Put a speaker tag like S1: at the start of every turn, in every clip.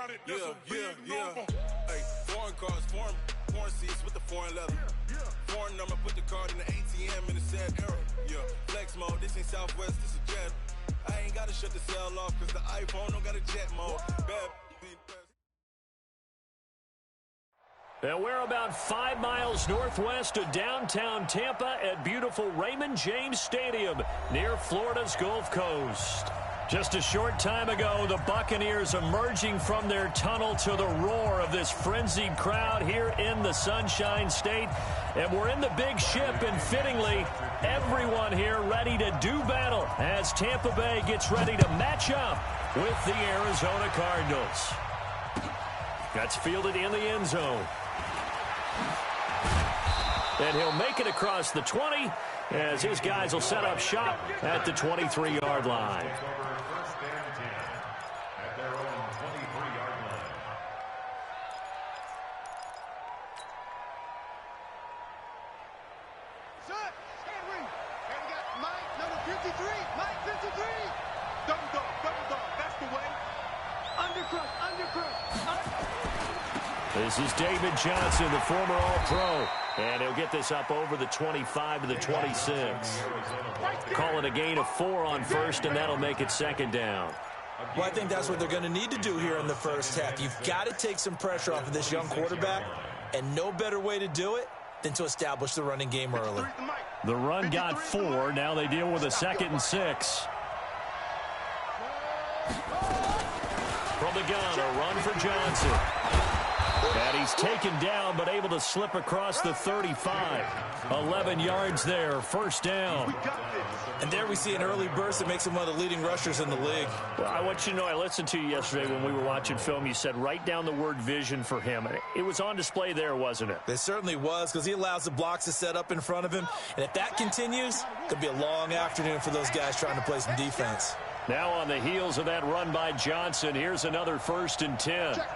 S1: Hey, foreign cars, foreign seats with the foreign leather. Foreign number, put the card in the ATM in the sad era. Yeah, flex mode, this ain't Southwest, this is Jet. I ain't gotta shut the cell off, cause the iPhone don't got a jet mode.
S2: And we're about 5 miles northwest of downtown Tampa at beautiful Raymond James Stadium near Florida's Gulf Coast. Just a short time ago, the Buccaneers emerging from their tunnel to the roar of this frenzied crowd here in the Sunshine State. And we're in the big ship, and fittingly, everyone here ready to do battle as Tampa Bay gets ready to match up with the Arizona Cardinals. That's fielded in the end zone. And he'll make it across the 20 as his guys will set up shop at the 23-yard line. This is David Johnson, the former All-Pro, and he'll get this up over the 25 to the 26. Call it a gain of 4 on first, and that'll make it second down.
S3: Well, I think that's what they're going to need to do here in the first half. You've got to take some pressure off of this young quarterback, and no better way to do it than to establish the running game early.
S2: The run got 4. Now they deal with a 2nd and 6. From the gun, a run for Johnson. And he's taken down, but able to slip across the 35. 11 yards there, first down.
S3: And there we see an early burst that makes him one of the leading rushers in the league.
S2: Well, I want you to know, I listened to you yesterday when we were watching film. You said write down the word vision for him. It was on display there, wasn't it?
S3: It certainly was, because he allows the blocks to set up in front of him. And if that continues, it could be a long afternoon for those guys trying to play some defense.
S2: Now on the heels of that run by Johnson, here's another 1st and 10. Check.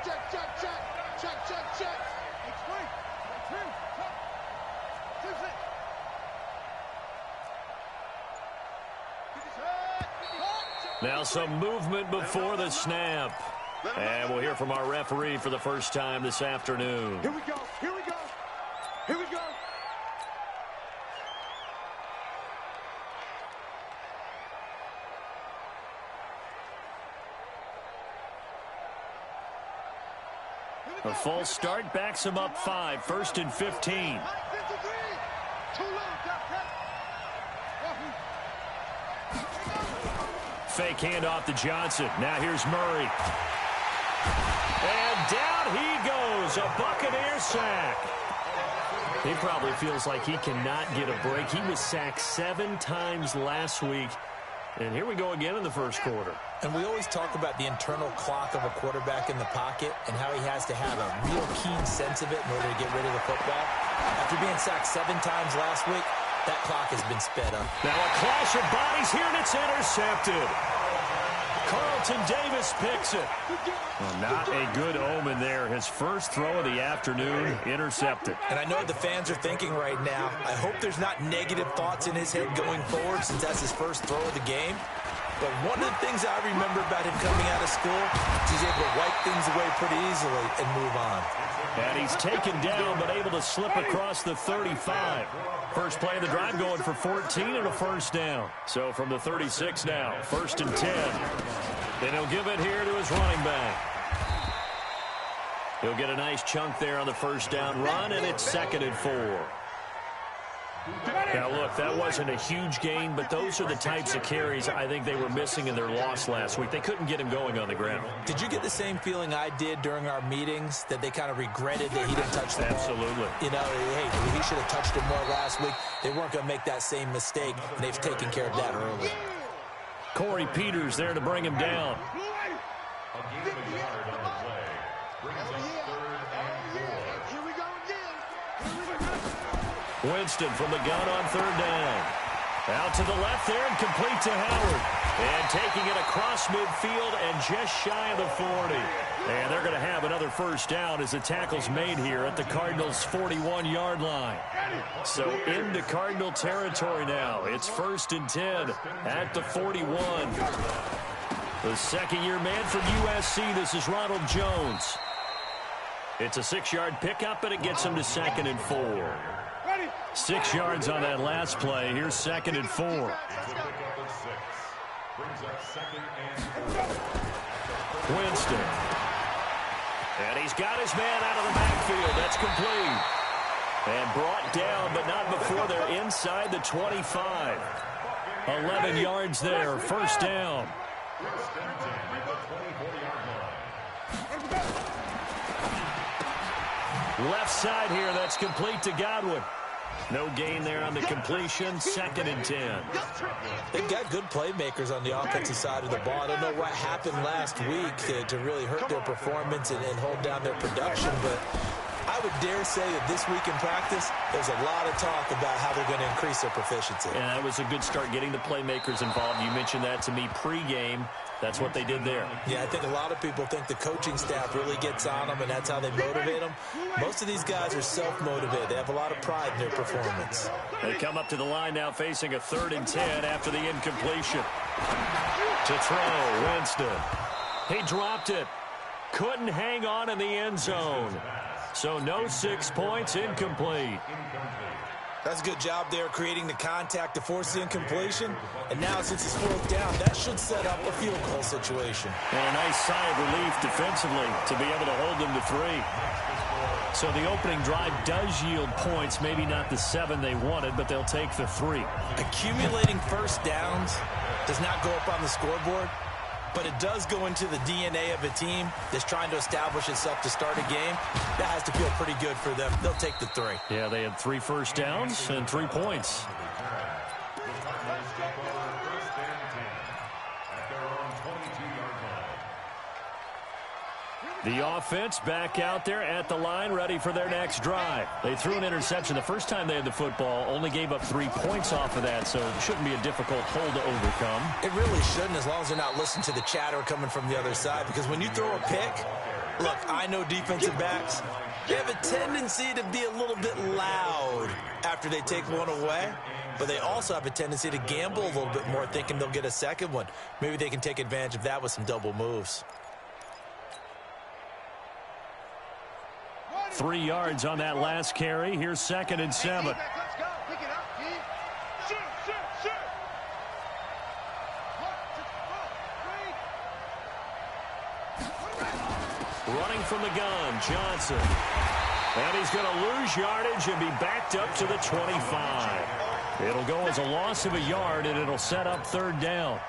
S2: Now some movement before the snap. And we'll hear from our referee for the first time this afternoon.
S4: Here we go.
S2: A false start backs him up 5, 1st and 15. Fake handoff to Johnson. Now here's Murray. And down he goes. A Buccaneer sack. He probably feels like he cannot get a break. He was sacked 7 times last week. And here we go again in the first quarter.
S3: And we always talk about the internal clock of a quarterback in the pocket and how he has to have a real keen sense of it in order to get rid of the football. After being sacked 7 times last week, that clock has been sped up.
S2: Now a clash of bodies here, and it's intercepted. Carlton Davis picks it. Well, not a good omen there. His first throw of the afternoon, intercepted.
S3: And I know what the fans are thinking right now. I hope there's not negative thoughts in his head going forward since that's his first throw of the game. But one of the things I remember about him coming out of school is he's able to wipe things away pretty easily and move on.
S2: And he's taken down but able to slip across the 35. First play of the drive going for 14 and a first down. So from the 36 now, 1st and 10. Then he'll give it here to his running back. He'll get a nice chunk there on the first down run, and it's 2nd and 4. Now, look, that wasn't a huge gain, but those are the types of carries I think they were missing in their loss last week. They couldn't get him going on the ground.
S3: Did you get the same feeling I did during our meetings, that they kind of regretted that he didn't touch the ball?
S2: Absolutely.
S3: You know, hey, he should have touched it more last week. They weren't going to make that same mistake, and they've taken care of that early.
S2: Corey Peters there to bring him down. Winston from the gun on 3rd down. Out to the left there and complete to Howard. And taking it across midfield and just shy of the 40. And they're going to have another first down as the tackle's made here at the Cardinals' 41-yard line. So into Cardinal territory now. It's 1st and 10 at the 41. The second-year man from USC, this is Ronald Jones. It's a 6-yard pickup, and it gets him to 2nd and 4. 6 yards on that last play. Here's 2nd and 4. Winston. And he's got his man out of the backfield. That's complete. And brought down, but not before they're inside the 25. 11 yards there, first down. Left side here, that's complete to Godwin. No gain there on the completion, 2nd and 10.
S3: They've got good playmakers on the offensive side of the ball. I don't know what happened last week to really hurt their performance and hold down their production, but I would dare say that this week in practice, there's a lot of talk about how they're going to increase their proficiency.
S2: And that was a good start getting the playmakers involved. You mentioned that to me pregame. That's what they did there.
S3: Yeah, I think a lot of people think the coaching staff really gets on them, and that's how they motivate them. Most of these guys are self-motivated. They have a lot of pride in their performance.
S2: They come up to the line now facing a 3rd and 10 after the incompletion. To throw, Winston. He dropped it. Couldn't hang on in the end zone. So no 6 points, incomplete.
S3: That's a good job there creating the contact to force the incompletion. And now since it's 4th down, that should set up a field goal situation.
S2: And a nice sigh of relief defensively to be able to hold them to 3. So the opening drive does yield points, maybe not the 7 they wanted, but they'll take the 3.
S3: Accumulating first downs does not go up on the scoreboard, but it does go into the DNA of a team that's trying to establish itself to start a game. That has to feel pretty good for them. They'll take the 3.
S2: Yeah, they had 3 first downs and 3 points. The offense back out there at the line, ready for their next drive. They threw an interception the first time they had the football, only gave up 3 points off of that, so it shouldn't be a difficult hole to overcome.
S3: It really shouldn't, as long as they're not listening to the chatter coming from the other side, because when you throw a pick, look, I know defensive backs, they have a tendency to be a little bit loud after they take one away, but they also have a tendency to gamble a little bit more, thinking they'll get a second one. Maybe they can take advantage of that with some double moves.
S2: 3 yards on that last carry. Here's 2nd and 7.
S4: Let's go. Pick it up, G. Shoot.
S2: Running from the gun, Johnson. And he's going to lose yardage and be backed up to the 25. It'll go as a loss of a yard, and it'll set up 3rd down.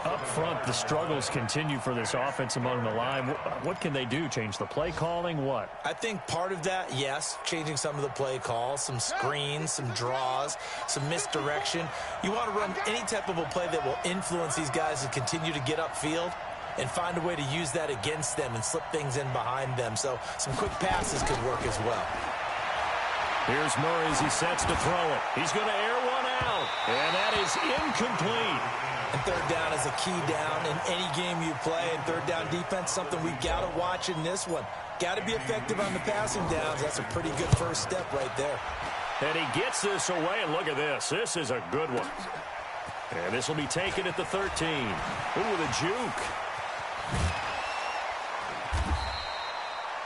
S2: Up front, the struggles continue for this offense among the line. What can they do? Change the play calling? What?
S3: I think part of that, yes, changing some of the play calls, some screens, some draws, some misdirection. You want to run any type of a play that will influence these guys to continue to get upfield and find a way to use that against them and slip things in behind them. So some quick passes could work as well.
S2: Here's Murray as he sets to throw it. He's going to air one out, and that is incomplete.
S3: And 3rd down is a key down in any game you play. And 3rd down defense, something we've got to watch in this one. Got to be effective on the passing downs. That's a pretty good first step right there.
S2: And he gets this away, and look at this. This is a good one. And this will be taken at the 13. Ooh, the juke.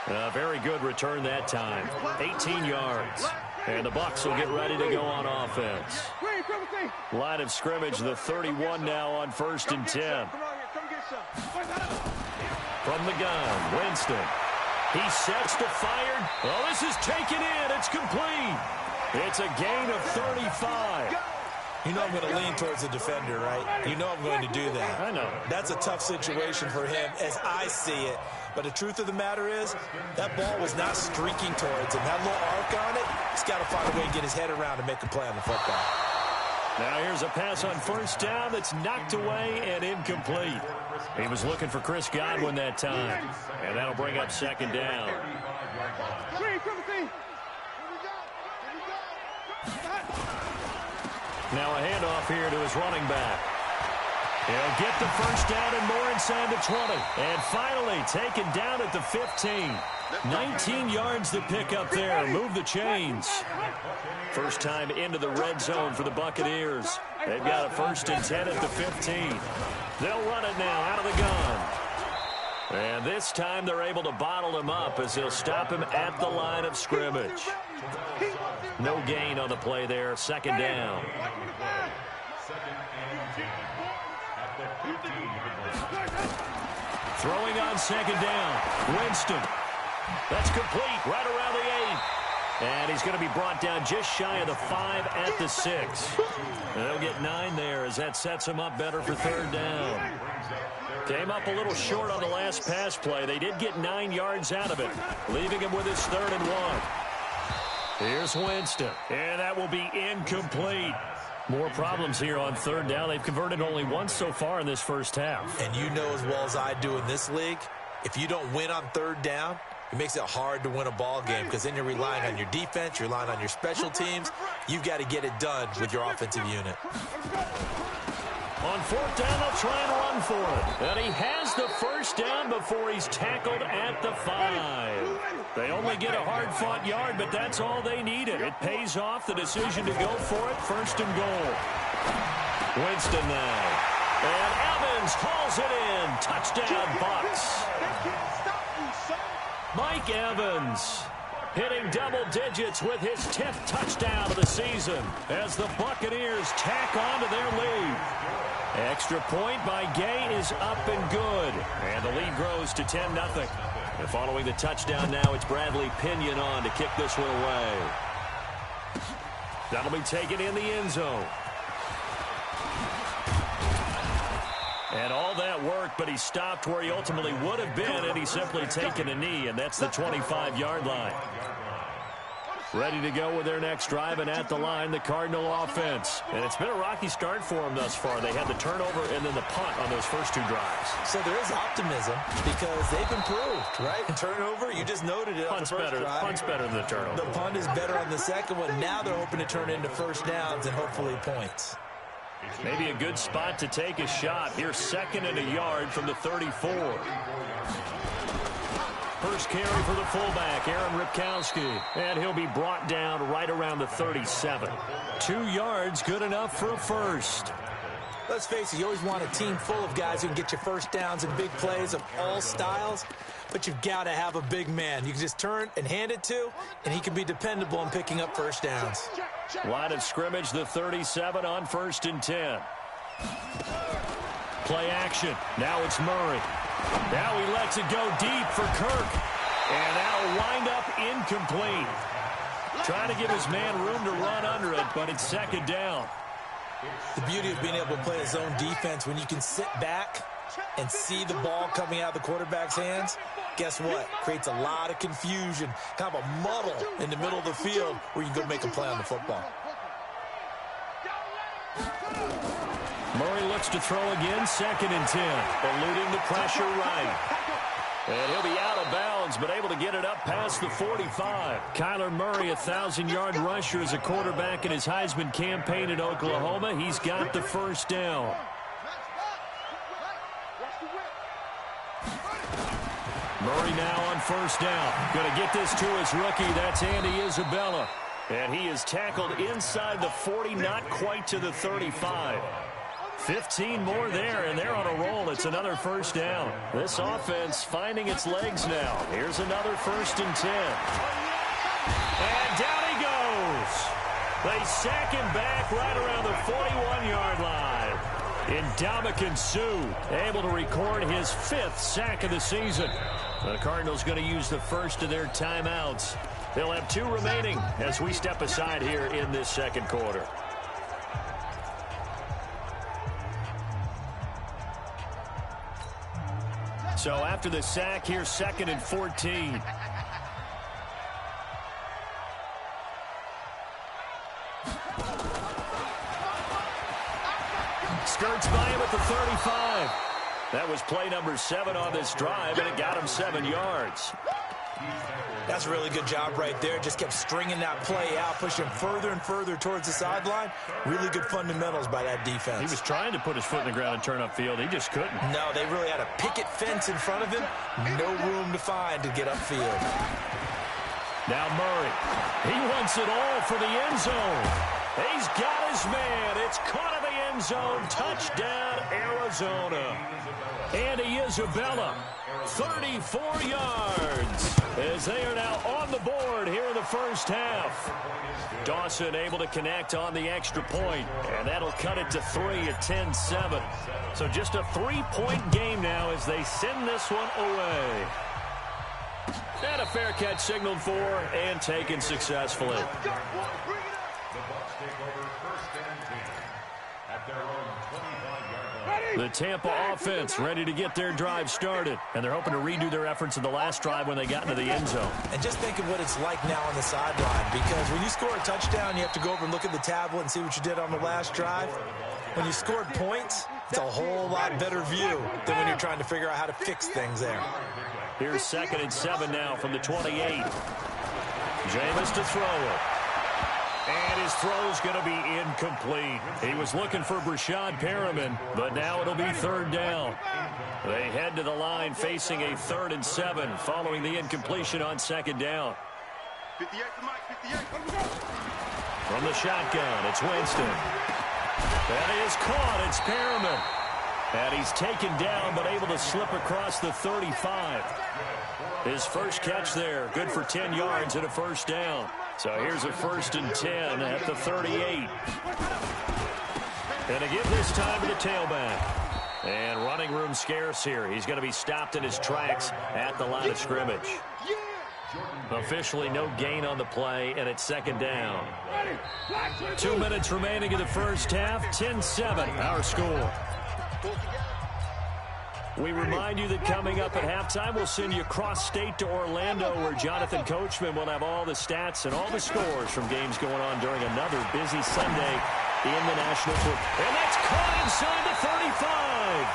S2: A very good return that time. 18 yards. And the Bucs will get ready to go on offense. Line of scrimmage, the 31 now on 1st and 10. From the gun, Winston. He sets to fire. Oh, this is taken in. It's complete. It's a gain of 35.
S3: You know I'm going to lean towards the defender, right? You know I'm going to do that.
S2: I know.
S3: That's a tough situation for him as I see it. But the truth of the matter is, that ball was not streaking towards him. That little arc on it, he's got to find a way to get his head around and make a play on the football.
S2: Now here's a pass on 1st down that's knocked away and incomplete. He was looking for Chris Godwin that time. And that'll bring up 2nd down. Now a handoff here to his running back. He'll get the first down and more inside the 20. And finally taken down at the 15. 19 yards to pick up there. Move the chains. First time into the red zone for the Buccaneers. They've got a 1st and 10 at the 15. They'll run it now out of the gun. And this time they're able to bottle him up as they'll stop him at the line of scrimmage. No gain on the play there. 2nd down. Throwing on 2nd down. Winston. That's complete right around the 8. And he's going to be brought down just shy of the 5 at the 6. And they'll get 9 there as that sets him up better for 3rd down. Came up a little short on the last pass play. They did get 9 yards out of it, leaving him with his 3rd and 1. Here's Winston, and that will be incomplete. More problems here on 3rd down. They've converted only once so far in this first half.
S3: And you know as well as I do in this league, if you don't win on 3rd down, it makes it hard to win a ball game because then you're relying on your defense, you're relying on your special teams. You've got to get it done with your offensive unit.
S2: On 4th down, they'll try and run for it. And he has the first down before he's tackled at the 5. They only get a hard-fought yard, but that's all they needed. It pays off the decision to go for it. 1st and goal. Winston now. And Evans hauls it in. Touchdown, Bucs. Mike Evans hitting double digits with his 10th touchdown of the season as the Buccaneers tack on to their lead. Extra point by Gay is up and good. And the lead grows to 10-0. And following the touchdown now, it's Bradley Pinion on to kick this one away. That'll be taken in the end zone. And all that worked, but he stopped where he ultimately would have been, and he's simply taken a knee, and that's the 25-yard line. Ready to go with their next drive, and at the line, the Cardinal offense. And it's been a rocky start for them thus far. They had the turnover and then the punt on those first 2 drives.
S3: So there is optimism because they've improved, right? Turnover, you just noted it.
S2: Punt's better than the turnover.
S3: The punt is better on the second one. Now they're hoping to turn into first downs and hopefully points.
S2: Maybe a good spot to take a shot. Here's 2nd and a yard from the 34. First carry for the fullback, Aaron Ripkowski. And he'll be brought down right around the 37. 2 yards, good enough for a first.
S3: Let's face it, you always want a team full of guys who can get you first downs and big plays of all styles. But you've got to have a big man you can just turn and hand it to, and he can be dependable in picking up first downs.
S2: Line of scrimmage, the 37 on 1st and 10. Play action. Now it's Murray. Now he lets it go deep for Kirk. And that'll wind up incomplete. Trying to give his man room to run under it, but it's 2nd down.
S3: The beauty of being able to play a zone defense when you can sit back and see the ball coming out of the quarterback's hands, guess what? Creates a lot of confusion, kind of a muddle in the middle of the field where you can go make a play on the football.
S2: Murray looks to throw again, 2nd and 10. Eluding the pressure right. And he'll be out of bounds, but able to get it up past the 45. Kyler Murray, 1,000-yard rusher as a quarterback in his Heisman campaign in Oklahoma. He's got the first down. Murray now on 1st down. Going to get this to his rookie. That's Andy Isabella. And he is tackled inside the 40, not quite to the 35. 15 more there, and they're on a roll. It's another first down. This offense finding its legs now. Here's another 1st and 10. And down he goes. They sack him back right around the 41-yard line. Ndamukong Suh able to record his 5th sack of the season. The Cardinals going to use the first of their timeouts. They'll have 2 remaining as we step aside here in this 2nd quarter. So after the sack, here's 2nd and 14. Skirts by him at the 35. That was play number 7 on this drive, and it got him 7 yards.
S3: That's a really good job right there. Just kept stringing that play out, pushing further and further towards the sideline. Really good fundamentals by that defense.
S2: He was trying to put his foot in the ground and turn upfield. He just couldn't.
S3: No, they really had a picket fence in front of him. No room to find to get upfield.
S2: Now Murray. He wants it all for the end zone. He's got his man. It's caught in the end zone. Touchdown, Arizona. Andy Isabella, 34 yards, as they are now on the board here in the first half. Dawson able to connect on the extra point, and that'll cut it to 3 at 10-7. So just a 3-point game now as they send this one away. And a fair catch signaled for and taken successfully. The Tampa offense ready to get their drive started, and they're hoping to redo their efforts in the last drive when they got into the end zone.
S3: And just think of what it's like now on the sideline, because when you score a touchdown, you have to go over and look at the tablet and see what you did on the last drive. When you scored points, it's a whole lot better view than when you're trying to figure out how to fix things there.
S2: Here's 2nd and 7 now from the 28. Jameis to throw it. And his throw's going to be incomplete. He was looking for Brashad Perriman, but now it'll be 3rd down. They head to the line facing a 3rd and 7 following the incompletion on 2nd down.
S4: 58 to Mike, 58.
S2: From the shotgun, it's Winston. That is caught. It's Perriman. And he's taken down, but able to slip across the 35. His first catch there, good for 10 yards and a 1st down. So here's a 1st and 10 at the 38. And to give this time to the tailback. And running room scarce here. He's going to be stopped in his tracks at the line of scrimmage. Officially no gain on the play, and it's 2nd down. 2 minutes remaining in the first half. 10-7, our score. We remind you that coming up at halftime, we'll send you cross-state to Orlando, where Jonathan Coachman will have all the stats and all the scores from games going on during another busy Sunday in the National Football. And that's caught inside the 35.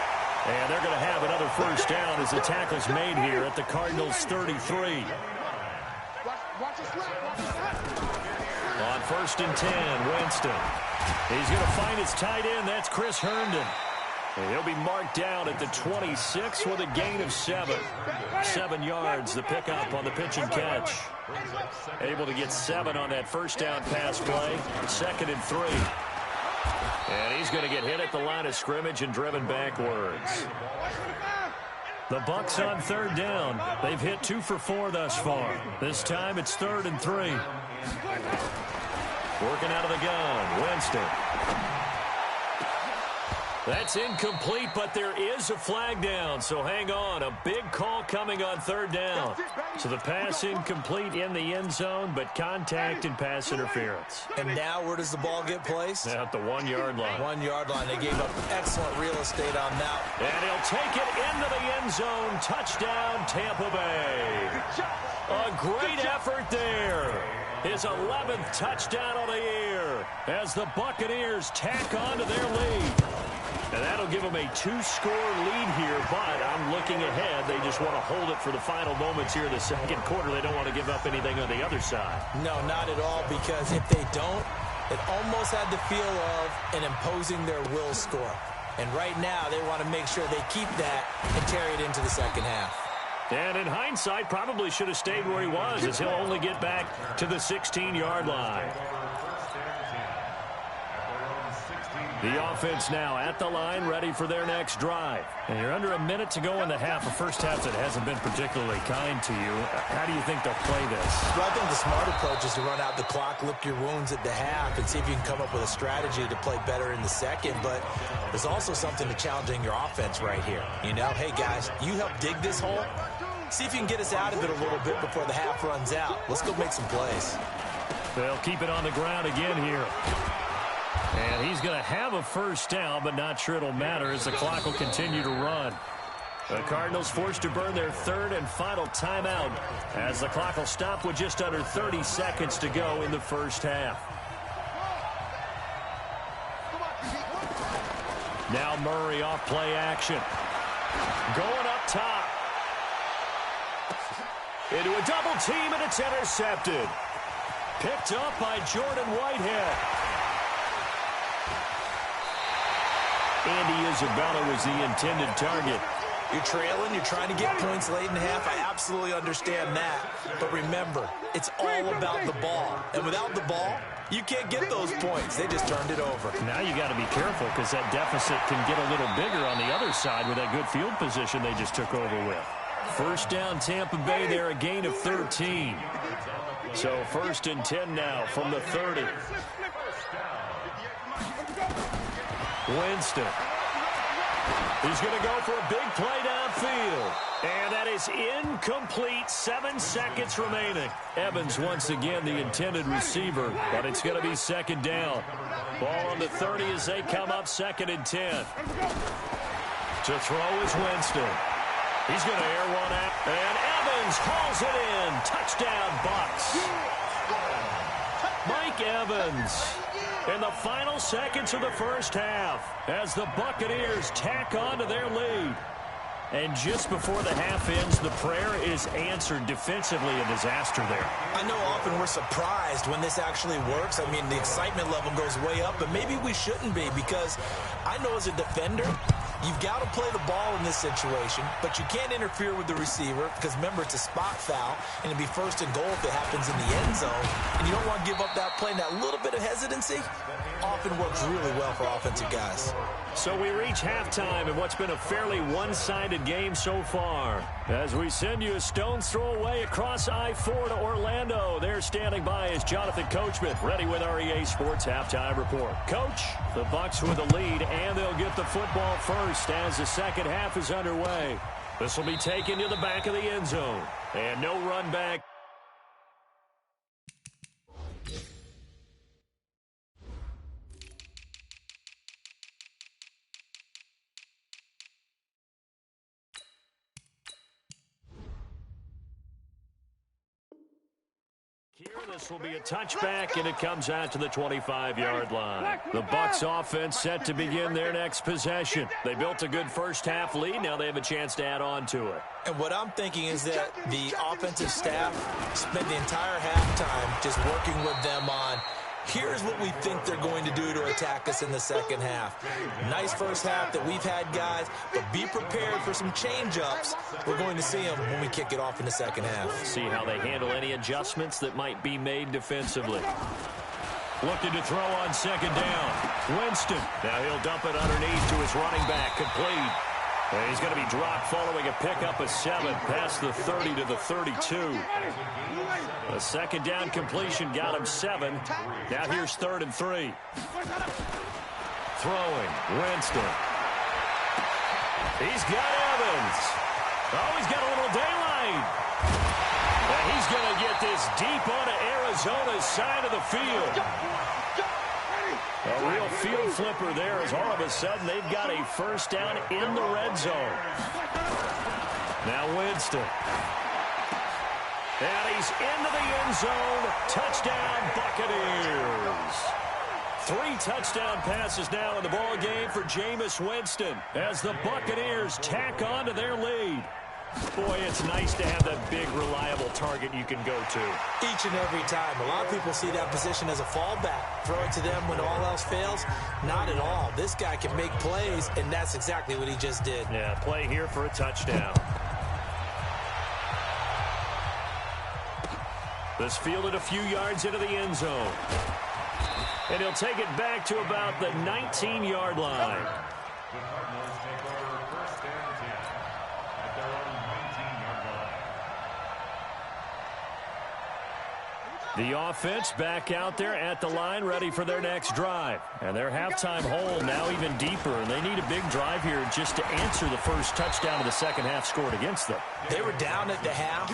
S2: And they're going to have another 1st down as the tackle's made here at the Cardinals' 33. On 1st and 10, Winston. He's going to find his tight end. That's Chris Herndon. And he'll be marked down at the 26 with a gain of 7. 7 yards, the pickup on the pitch and catch. Able to get 7 on that 1st down pass play. 2nd and 3. And he's going to get hit at the line of scrimmage and driven backwards. The Bucs on 3rd down. They've hit 2 for 4 thus far. This time it's 3rd and 3. Working out of the gun, Winston. That's incomplete, but there is a flag down, so hang on. A big call coming on 3rd down. So the pass incomplete in the end zone, but contact and pass interference.
S3: And now where does the ball get placed?
S2: At the 1-yard line.
S3: 1-yard line. They gave up excellent real estate on that.
S2: And he'll take it into the end zone. Touchdown, Tampa Bay. A great effort there. His 11th touchdown of the year as the Buccaneers tack on to their lead. And that'll give them a 2-score lead here, but I'm looking ahead. They just want to hold it for the final moments here in the 2nd quarter. They don't want to give up anything on the other side.
S3: No, not at all, because if they don't, it almost had the feel of an imposing their will score. And right now, they want to make sure they keep that and carry it into the 2nd half.
S2: And in hindsight, probably should have stayed where he was, as he'll only get back to the 16-yard line. The offense now at the line, ready for their next drive. And you're under a minute to go in the half. A first half that hasn't been particularly kind to you. How do you think they'll play this?
S3: Well, I think the smart approach is to run out the clock, lick your wounds at the half, and see if you can come up with a strategy to play better in the 2nd. But there's also something to challenging your offense right here. You know, hey, guys, you help dig this hole. See if you can get us out of it a little bit before the half runs out. Let's go make some plays.
S2: They'll keep it on the ground again here. And he's going to have a 1st down, but not sure it'll matter as the clock will continue to run. The Cardinals forced to burn their 3rd and final timeout as the clock will stop with just under 30 seconds to go in the first half. Now Murray off play action. Going up top. Into a double team, and it's intercepted. Picked up by Jordan Whitehead. Andy Isabella was the intended target.
S3: You're trailing, you're trying to get points late in half. I absolutely understand that. But remember, it's all about the ball. And without the ball, you can't get those points. They just turned it over.
S2: Now you got to be careful because that deficit can get a little bigger on the other side with that good field position they just took over with. First down, Tampa Bay there, a gain of 13. So 1st and 10 now from the 30. Winston. He's going to go for a big play downfield. And that is incomplete. 7 seconds remaining. Evans once again the intended receiver, but it's going to be 2nd down. Ball on the 30 as they come up 2nd and 10. To throw is Winston. He's going to air one out. And Evans hauls it in. Touchdown, Bucs. Mike Evans in the final seconds of the first half as the Buccaneers tack on to their lead. And just before the half ends, the prayer is answered. Defensively, a disaster there.
S3: I know often we're surprised when this actually works. I mean, the excitement level goes way up, but maybe we shouldn't be because I know as a defender, you've got to play the ball in this situation, but you can't interfere with the receiver because, remember, it's a spot foul, and it'd be 1st and goal if it happens in the end zone, and you don't want to give up that play. And that little bit of hesitancy often works really well for offensive guys.
S2: So we reach halftime in what's been a fairly one-sided game so far. As we send you a stone's throw away across I-4 to Orlando. There standing by is Jonathan Coachman, ready with our EA Sports Halftime Report. Coach, the Bucs with the lead, and they'll get the football first as the second half is underway. This will be taken to the back of the end zone. And no run back. This will be a touchback, and it comes out to the 25-yard line. The Bucs offense set to begin their next possession. They built a good first-half lead. Now they have a chance to add on to it.
S3: And what I'm thinking is that the offensive staff spent the entire halftime just working with them on, here's what we think they're going to do to attack us in the second half. Nice first half that we've had, guys, but be prepared for some change-ups. We're going to see them when we kick it off in the second half.
S2: See how they handle any adjustments that might be made defensively. Looking to throw on 2nd down. Winston. Now he'll dump it underneath to his running back. Complete. And he's going to be dropped following a pickup of 7 past the 30 to the 32. A 2nd down completion got him 7. Now here's 3rd and 3. Throwing. Winston. He's got Evans. Oh, he's got a little daylight. And he's going to get this deep onto Arizona's side of the field. A real field flipper there as all of a sudden they've got a first down in the red zone. Now Winston. And he's into the end zone. Touchdown, Buccaneers. 3 touchdown passes now in the ball game for Jameis Winston as the Buccaneers tack on to their lead. Boy, it's nice to have that big, reliable target you can go to.
S3: Each and every time. A lot of people see that position as a fallback. Throw it to them when all else fails. Not at all. This guy can make plays, and that's exactly what he just did.
S2: Yeah, play here for a touchdown. This fielded a few yards into the end zone. And he'll take it back to about the 19-yard line. The offense back out there at the line, ready for their next drive. And their halftime hole now even deeper, and they need a big drive here just to answer the first touchdown of the second half scored against them.
S3: They were down at the half.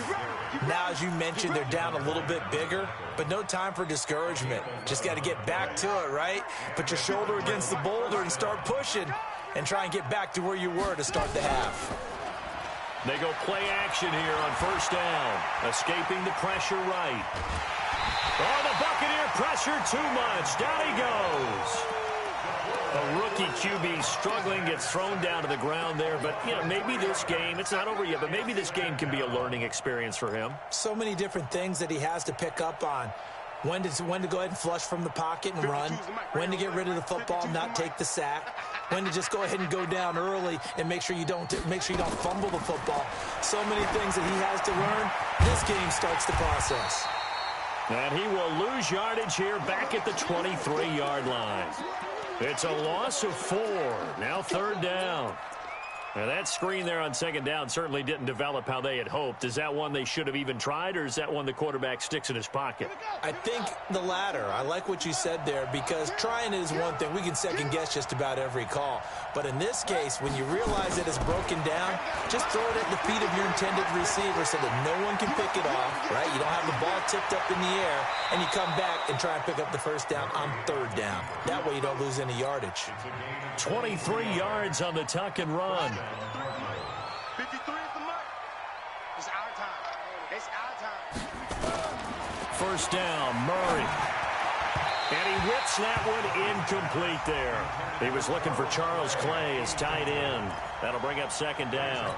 S3: Now, as you mentioned, they're down a little bit bigger, but no time for discouragement. Just got to get back to it, right? Put your shoulder against the boulder and start pushing and try and get back to where you were to start the half.
S2: They go play action here on first down, escaping the pressure right. Oh, the Buccaneer pressure too much. Down he goes. A rookie QB struggling, gets thrown down to the ground there. But, you know, maybe this game, it's not over yet, but maybe this game can be a learning experience for him.
S3: So many different things that he has to pick up on. When to go ahead and flush from the pocket and run. When to get rid of the football, not take the sack. When to just go ahead and go down early and make sure you don't fumble the football. So many things that he has to learn. This game starts the process.
S2: And he will lose yardage here back at the 23-yard line. It's a loss of 4. Now 3rd down. Now that screen there on 2nd down certainly didn't develop how they had hoped. Is that one they should have even tried, or is that one the quarterback sticks in his pocket?
S3: I think the latter. I like what you said there, because trying is one thing. We can second-guess just about every call. But in this case, when you realize that it's broken down, just throw it at the feet of your intended receiver so that no one can pick it off, right? You don't have the ball tipped up in the air, and you come back and try and pick up the 1st down on 3rd down. That way you don't lose any yardage.
S2: 23 yards on the tuck and run.
S4: 53 is the mark. It's our time. It's our time.
S2: 1st down, Murray. And he whips that one incomplete there. He was looking for Charles Clay as tight end. That'll bring up 2nd down.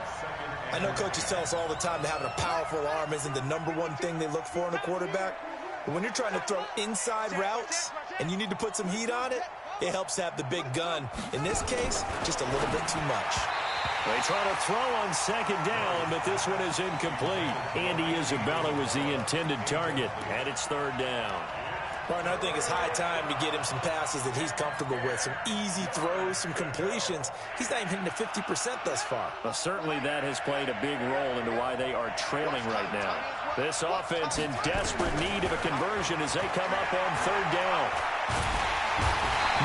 S3: I know coaches tell us all the time that having a powerful arm isn't the #1 thing they look for in a quarterback. But when you're trying to throw inside routes and you need to put some heat on it, it helps to have the big gun. In this case, just a little bit too much.
S2: They try to throw on 2nd down, but this one is incomplete. Andy Isabella was the intended target, and it's 3rd down.
S3: Martin, I think it's high time to get him some passes that he's comfortable with, some easy throws, some completions. He's not even hitting the 50% thus far.
S2: Well, certainly that has played a big role into why they are trailing right now. This offense in desperate need of a conversion as they come up on 3rd down.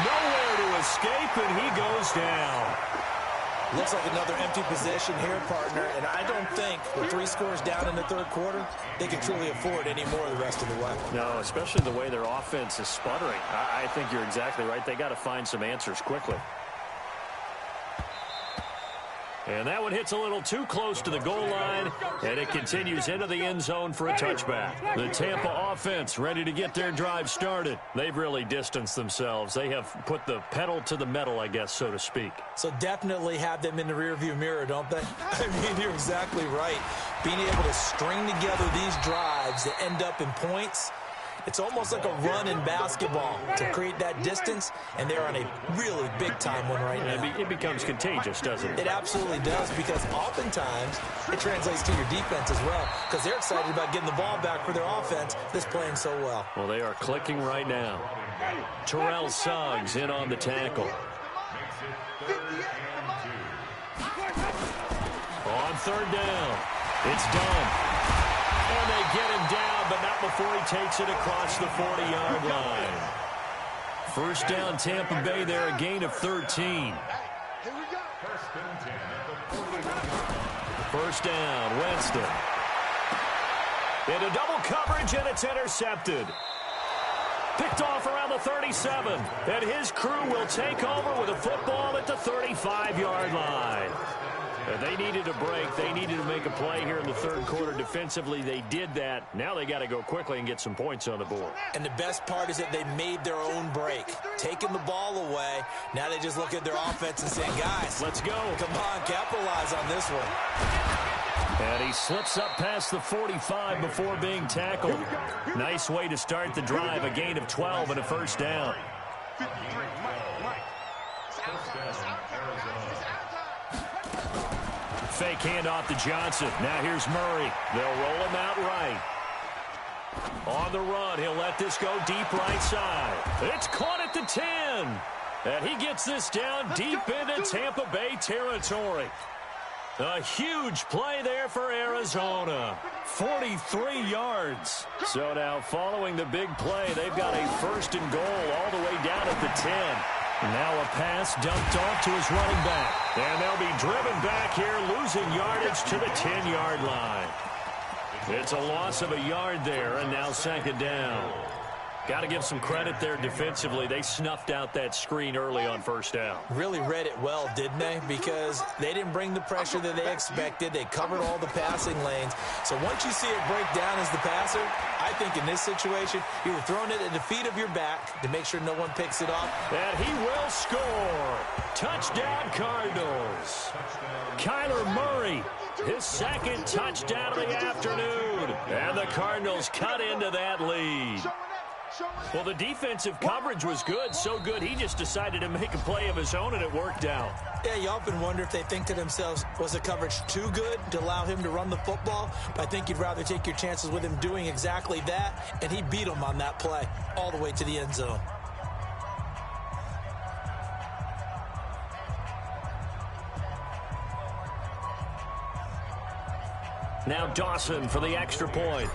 S2: Nowhere to escape, and he goes down.
S3: Looks like another empty possession here, partner, and I don't think with 3 scores down in the 3rd quarter, they can truly afford any more the rest of the way.
S2: No, especially the way their offense is sputtering. I think you're exactly right. They got to find some answers quickly. And that one hits a little too close to the goal line, and it continues into the end zone for a touchback. The Tampa offense ready to get their drive started. They've really distanced themselves. They have put the pedal to the metal, I guess, so to speak.
S3: So definitely have them in the rearview mirror, don't they? I mean, you're exactly right. Being able to string together these drives that end up in points, it's almost like a run in basketball to create that distance, and they're on a really big-time one right now.
S2: It becomes contagious, doesn't it?
S3: It absolutely does, because oftentimes it translates to your defense as well, because they're excited about getting the ball back for their offense that's playing so well.
S2: Well, they are clicking right now. Terrell Suggs in on the tackle. On 3rd down, it's done. And they get him down, but not before he takes it across the 40-yard line. 1st down, Tampa Bay there, a gain of 13. 1st down, Winston. Into double coverage, and it's intercepted. Picked off around the 37, and his crew will take over with a football at the 35-yard line. They needed a break. They needed to make a play here in the 3rd quarter. Defensively, they did that. Now they got to go quickly and get some points on the board.
S3: And the best part is that they made their own break, taking the ball away. Now they just look at their offense and say, guys,
S2: let's go.
S3: Come on, capitalize on this one.
S2: And he slips up past the 45 before being tackled. Nice way to start the drive. A gain of 12 and a 1st down. Fake handoff to Johnson. Now here's Murray. They'll roll him out right. On the run, he'll let this go deep right side. It's caught at the 10. And he gets this down deep into Tampa Bay territory. A huge play there for Arizona. 43 yards. So now following the big play, they've got a 1st and goal all the way down at the 10. Now a pass dumped off to his running back. And they'll be driven back here, losing yardage to the 10-yard line. It's a loss of a yard there, and now 2nd down. Got to give some credit there defensively. They snuffed out that screen early on first down.
S3: Really read it well, didn't they? Because they didn't bring the pressure that they expected. They covered all the passing lanes. So once you see it break down as the passer, I think in this situation, you're throwing it at the feet of your back to make sure no one picks it off.
S2: And he will score. Touchdown, Cardinals. Kyler Murray, his second touchdown of the afternoon. And the Cardinals cut into that lead. Well, the defensive coverage was good, so good he just decided to make a play of his own, and it worked out.
S3: Yeah, you often wonder if they think to themselves, was the coverage too good to allow him to run the football? But I think you'd rather take your chances with him doing exactly that, and he beat him on that play all the way to the end zone.
S2: Now Dawson for the extra point.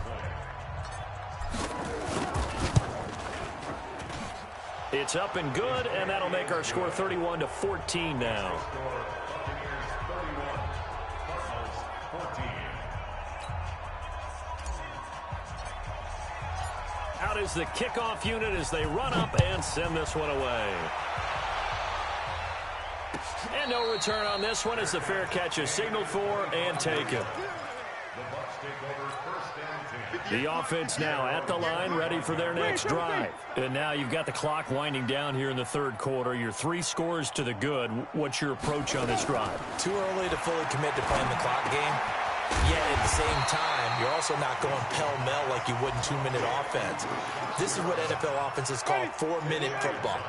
S2: It's up and good, and that'll make our score 31-14 now. Out is the kickoff unit as they run up and send this one away. And no return on this one as the fair catch is signaled for and taken. The offense now at the line, ready for their next drive. And now you've got the clock winding down here in the third quarter. Your 3 scores to the good. What's your approach on this drive?
S3: Too early to fully commit to playing the clock game. Yet at the same time, you're also not going pell-mell like you would in 2-minute offense. This is what NFL offenses call 4-minute football.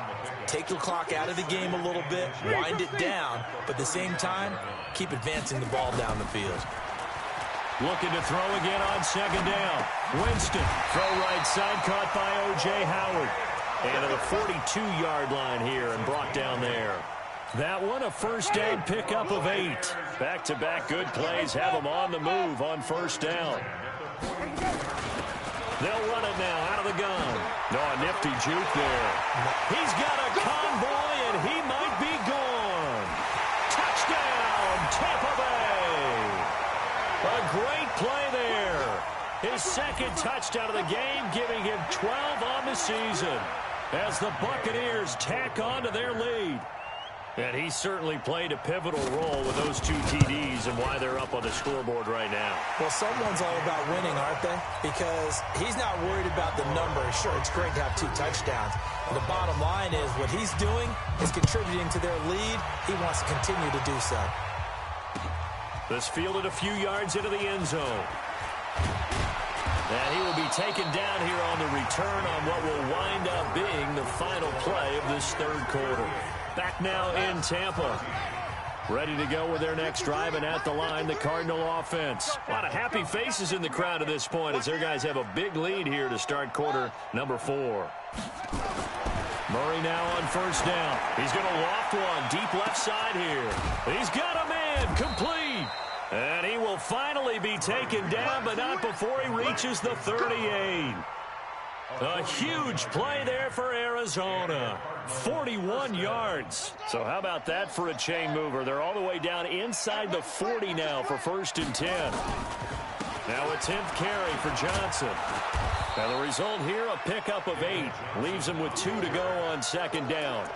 S3: Take the clock out of the game a little bit, wind it down, but at the same time, keep advancing the ball down the field.
S2: Looking to throw again on second down. Winston, throw right side, caught by O.J. Howard. And at the 42-yard line here and brought down there. That one a first down pickup of 8. Back-to-back good plays have them on the move on first down. They'll run it now out of the gun. No, a nifty juke there. He's got a convoy, and he might be gone. Touchdown, Tampa Bay. A great play there. His second touchdown of the game, giving him 12 on the season as the Buccaneers tack on to their lead. And he certainly played a pivotal role with those 2 TDs and why they're up on the scoreboard right now.
S3: Well, someone's all about winning, aren't they? Because he's not worried about the number. Sure, it's great to have 2 touchdowns. But the bottom line is what he's doing is contributing to their lead. He wants to continue to do so.
S2: This fielded a few yards into the end zone. And he will be taken down here on the return on what will wind up being the final play of this third quarter. Back now in Tampa. Ready to go with their next drive, and at the line, the Cardinal offense. A lot of happy faces in the crowd at this point as their guys have a big lead here to start quarter number 4. Murray now on first down. He's going to loft one deep left side here. He's got a man complete. And he will finally be taken down, but not before he reaches the 38. A huge play there for Arizona. 41 yards. So how about that for a chain mover? They're all the way down inside the 40 now for 1st and 10. Now a 10th carry for Johnson. And the result here, a pickup of 8. Leaves him with 2 to go on second down.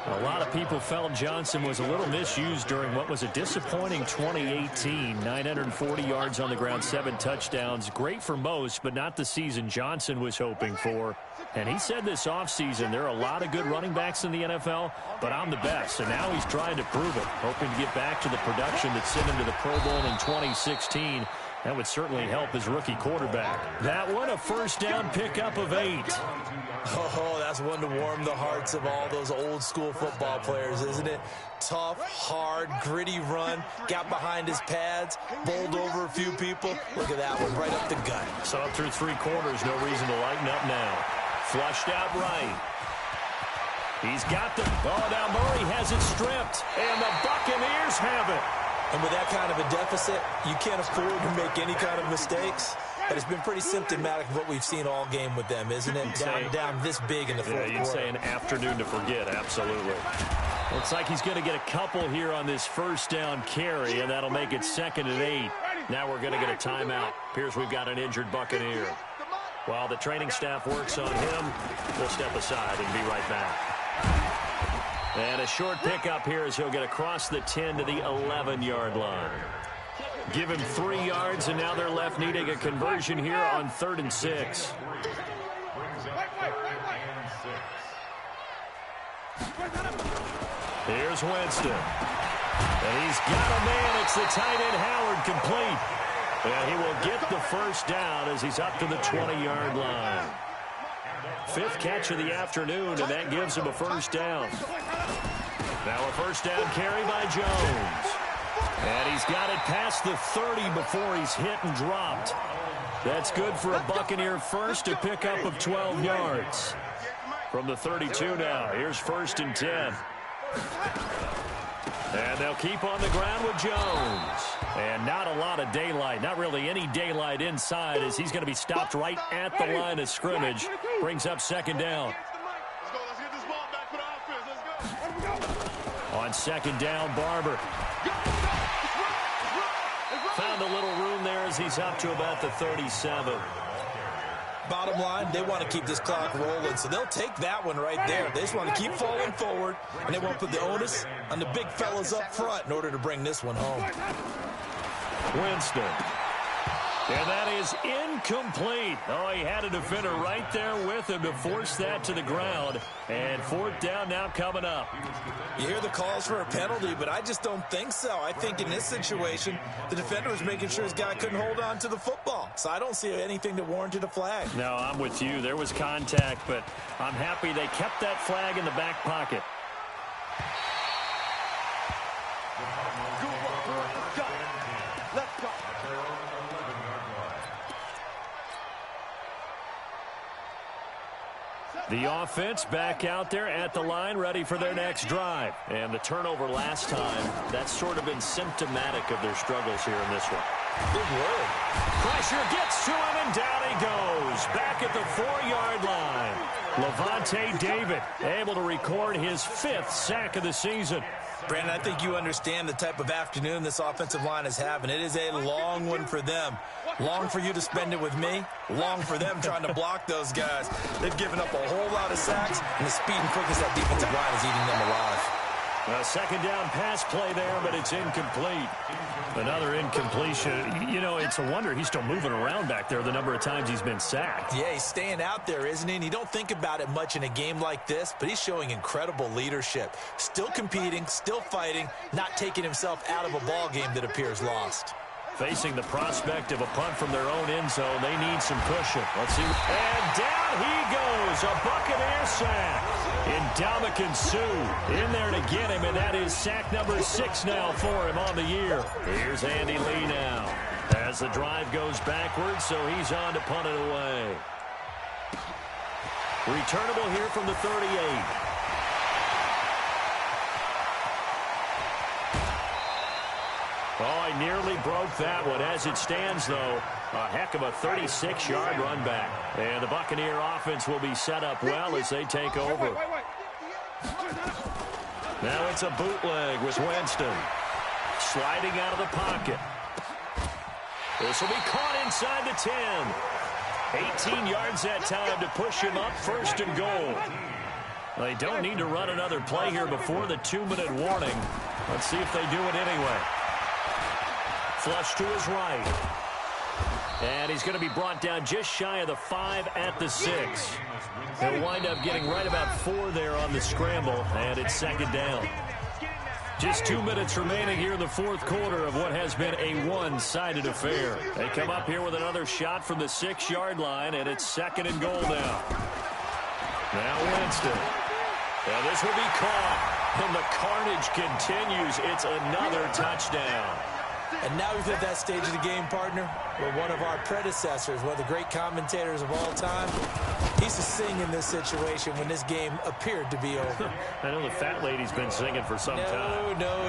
S2: A lot of people felt Johnson was a little misused during what was a disappointing 2018. 940 yards on the ground, 7 touchdowns. Great for most, but not the season Johnson was hoping for. And he said this offseason, there are a lot of good running backs in the NFL, but I'm the best. And now he's trying to prove it, hoping to get back to the production that sent him to the Pro Bowl in 2016. That would certainly help his rookie quarterback. That one, a first down pickup of 8.
S3: Oh, that's one to warm the hearts of all those old school football players, isn't it? Tough, hard, gritty run, got behind his pads, bowled over a few people. Look at that one, right up the gut.
S2: So up through 3 quarters, no reason to lighten up now. Flushed out right. He's got the... Oh, now Murray has it stripped, and the Buccaneers have it.
S3: And with that kind of a deficit, you can't afford to make any kind of mistakes. But it's been pretty symptomatic of what we've seen all game with them, isn't it? Down this big in the fourth quarter.
S2: Yeah, you'd say an afternoon to forget, absolutely. Looks like he's going to get a couple here on this first down carry, and that'll make it 2nd and 8. Now we're going to get a timeout. Appears we've got an injured Buccaneer. While the training staff works on him, we'll step aside and be right back. And a short pickup here as he'll get across the 10 to the 11-yard line. Give him 3 yards, and now they're left needing a conversion here on 3rd and 6. Here's Winston. And he's got a man. It's the tight end Howard complete. And he will get the first down as he's up to the 20-yard line. 5th catch of the afternoon, and that gives him a first down. Now a first down carry by Jones. And he's got it past the 30 before he's hit and dropped. That's good for a Buccaneer first, a pickup of 12 yards. From the 32 now, here's 1st and 10. And they'll keep on the ground with Jones. And not a lot of daylight, not really any daylight inside as he's going to be stopped right at the line of scrimmage. Brings up 2nd down. On 2nd down, Barber. Found a little room there as he's up to about the 37.
S3: Bottom line, they want to keep this clock rolling, so they'll take that one right there. They just want to keep falling forward, and they won't put the onus on the big fellas up front in order to bring this one home.
S2: Winston. And that is incomplete. Oh, he had a defender right there with him to force that to the ground. And 4th down now coming up.
S3: You hear the calls for a penalty, but I just don't think so. I think in this situation, the defender was making sure his guy couldn't hold on to the football. So I don't see anything that warranted a flag.
S2: No, I'm with you. There was contact, but I'm happy they kept that flag in the back pocket. The offense back out there at the line, ready for their next drive. And the turnover last time, that's sort of been symptomatic of their struggles here in this one.
S3: Big word.
S2: Pressure gets to him, and down he goes. Back at the 4-yard line. Levante David able to record his 5th sack of the season.
S3: Brandon, I think you understand the type of afternoon this offensive line is having. It is a long one for them. Long for you to spend it with me. Long for them trying to block those guys. They've given up a whole lot of sacks, and the speed and quickness of that defensive line is eating them alive.
S2: A 2nd down pass play there, but it's incomplete. Another incompletion. You know, it's a wonder he's still moving around back there the number of times he's been sacked.
S3: Yeah, he's staying out there, isn't he? And you don't think about it much in a game like this, but he's showing incredible leadership. Still competing, still fighting, not taking himself out of a ball game that appears lost.
S2: Facing the prospect of a punt from their own end zone, they need some cushion. Let's see. And down he goes, a Buccaneer sack. Ndamukong Suh in there to get him, and that is sack number 6 now for him on the year. Here's Andy Lee now as the drive goes backwards, so he's on to punt it away. Returnable here from the 38. Oh, I nearly broke that one. As it stands, though, a heck of a 36-yard run back. And the Buccaneer offense will be set up well as they take over. Now it's a bootleg with Winston. Sliding out of the pocket. This will be caught inside the 10. 18 yards that time to push him up 1st and goal. They don't need to run another play here before the 2-minute warning. Let's see if they do it anyway. Flush to his right. And he's going to be brought down just shy of the 5 at the 6. He'll wind up getting right about 4 there on the scramble, and it's 2nd down. Just 2 minutes remaining here in the 4th quarter of what has been a one-sided affair. They come up here with another shot from the 6-yard line, and it's 2nd and goal now. Now Winston. Now this will be caught, and the carnage continues. It's another touchdown.
S3: And now we've hit that stage of the game, partner, where one of our predecessors, one of the great commentators of all time, he used to sing in this situation when this game appeared to be over.
S2: I know the fat lady's been singing for some time.
S3: No,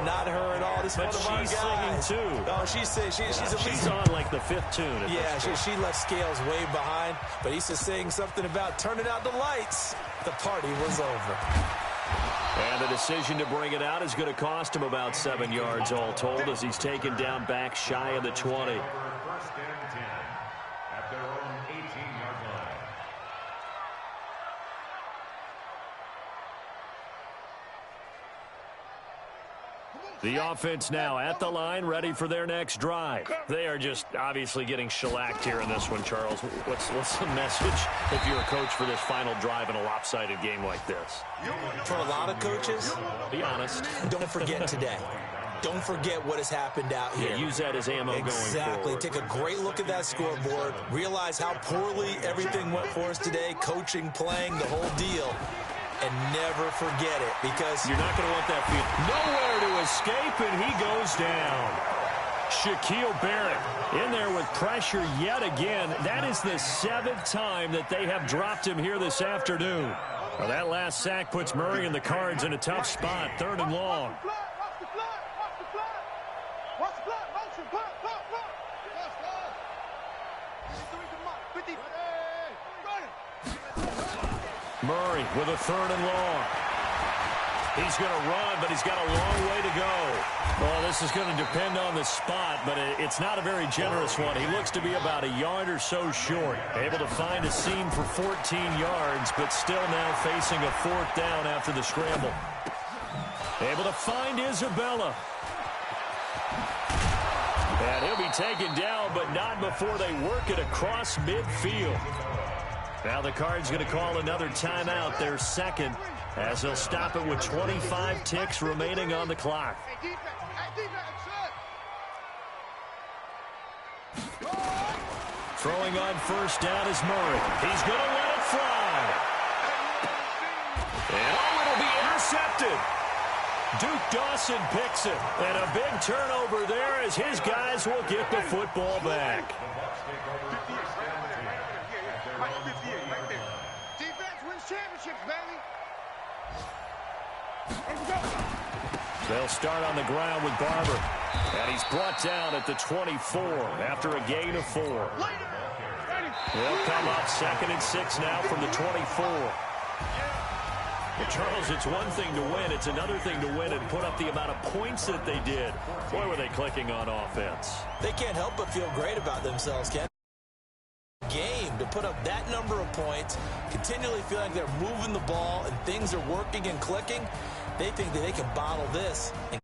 S3: not her at all. This
S2: but
S3: is one of
S2: she's
S3: our guys.
S2: singing, too.
S3: Oh, she's at least
S2: she's on like the 5th tune.
S3: Yeah, she left Scales way behind, but he used to sing something about turning out the lights. The party was over.
S2: And the decision to bring it out is going to cost him about 7 yards all told as he's taken down back shy of the 20. The offense now at the line, ready for their next drive. They are just obviously getting shellacked here in this one, Charles. What's the message if you're a coach for this final drive in a lopsided game like this?
S3: For a lot of coaches,
S2: be honest.
S3: Don't forget today. Don't forget what has happened out here.
S2: Yeah, use that as ammo going forward.
S3: Exactly. Take a great look at that scoreboard. Realize how poorly everything went for us today. Coaching, playing, the whole deal. And never forget it, because
S2: you're not going to want that field. Nowhere to escape, and he goes down. Shaquille Barrett in there with pressure yet again. That is the 7th time that they have dropped him here this afternoon. Well, that last sack puts Murray and the Cards in a tough spot, 3rd and long. Murray with a 3rd and long. He's going to run, but he's got a long way to go. Well, this is going to depend on the spot, but it's not a very generous one. He looks to be about a yard or so short. Able to find a seam for 14 yards, but still now facing a 4th down after the scramble. Able to find Isabella. And he'll be taken down, but not before they work it across midfield. Now the Cards going to call another timeout, their 2nd, as they'll stop it with 25 ticks remaining on the clock. Throwing on 1st down is Murray. He's going to let it fly. And it'll be intercepted. Duke Dawson picks it. And a big turnover there as his guys will get the football back. They'll start on the ground with Barber. And he's brought down at the 24 after a gain of 4. They'll come up 2nd and 6 now from the 24. Well, Charles, it's one thing to win. It's another thing to win and put up the amount of points that they did. Boy, were they clicking on offense.
S3: They can't help but feel great about themselves, Ken. Game to put up that number of points, continually feeling like they're moving the ball and things are working and clicking. They think that they can bottle this and